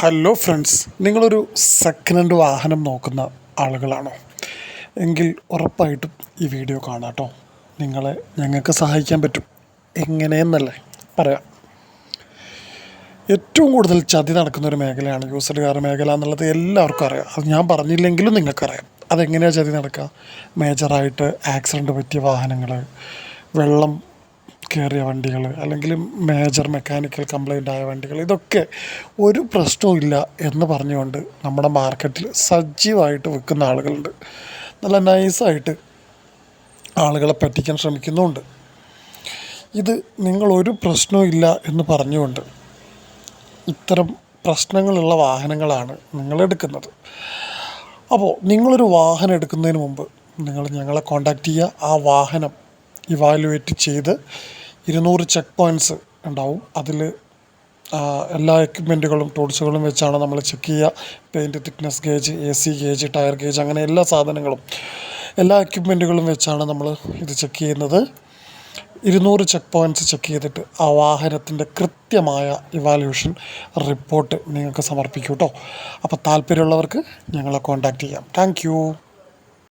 Hello friends, നിങ്ങളൊരു second hand വാഹനം നോക്കുന്ന ആളുകളാണോ? എങ്കിൽ ഉറപ്പായിട്ടും ഈ വീഡിയോ കാണാം കേട്ടോ. നിങ്ങളെ ഞങ്ങൾക്ക് സഹായിക്കാൻ പറ്റും. എങ്ങനെയെന്നല്ലേ പറയാം. ഏറ്റവും കൂടുതൽ ചതി നടക്കുന്നൊരു മേഖലയാണ് യൂസ്ഡ് കാർ മേഖല എന്നുള്ളത് എല്ലാവർക്കും അറിയാം. അത് ഞാൻ പറഞ്ഞില്ലെങ്കിലും നിങ്ങൾക്കറിയാം. അതെങ്ങനെയാണ് ചതി നടക്കുക? മേജറായിട്ട് ആക്സിഡൻറ്റ് പറ്റിയ വാഹനങ്ങൾ, വെള്ളം കയറിയ വണ്ടികൾ, അല്ലെങ്കിൽ മേജർ മെക്കാനിക്കൽ കംപ്ലൈൻ്റ് ആയ വണ്ടികൾ, ഇതൊക്കെ ഒരു പ്രശ്നവുമില്ല എന്ന് പറഞ്ഞുകൊണ്ട് നമ്മുടെ മാർക്കറ്റിൽ സജീവമായിട്ട് വിൽക്കുന്ന ആളുകളുണ്ട്. നല്ല നൈസായിട്ട് ആളുകളെ പറ്റിക്കാൻ ശ്രമിക്കുന്നുമുണ്ട്. ഇത് നിങ്ങളൊരു പ്രശ്നവുമില്ല എന്ന് പറഞ്ഞുകൊണ്ട് ഇത്തരം പ്രശ്നങ്ങളുള്ള വാഹനങ്ങളാണ് നിങ്ങളെടുക്കുന്നത്. അപ്പോൾ നിങ്ങളൊരു വാഹനം എടുക്കുന്നതിന് മുമ്പ് നിങ്ങൾ ഞങ്ങളെ കോൺടാക്റ്റ് ചെയ്യുക. ആ വാഹനം ഇവാലുവേറ്റ് ചെയ്ത് 200 ചെക്ക് പോയിൻറ്റ്സ് ഉണ്ടാവും. അതിൽ എല്ലാ എക്യുപ്മെൻറ്റുകളും ടൂൾസുകളും വെച്ചാണ് നമ്മൾ ചെക്ക് ചെയ്യുക. Paint thickness gauge, AC gauge, tyre gauge, അങ്ങനെ എല്ലാ സാധനങ്ങളും, എല്ലാ എക്യുപ്മെൻറ്റുകളും വെച്ചാണ് നമ്മൾ ഇത് ചെക്ക് ചെയ്യുന്നത്. 200 ചെക്ക് പോയിൻറ്റ്സ് ചെക്ക് ചെയ്തിട്ട് ആ വാഹനത്തിൻ്റെ കൃത്യമായ ഇവാലുവേഷൻ റിപ്പോർട്ട് നിങ്ങൾക്ക് സമർപ്പിക്കും കേട്ടോ. അപ്പോൾ താല്പര്യമുള്ളവർക്ക് ഞങ്ങളെ കോൺടാക്റ്റ് ചെയ്യാം. താങ്ക്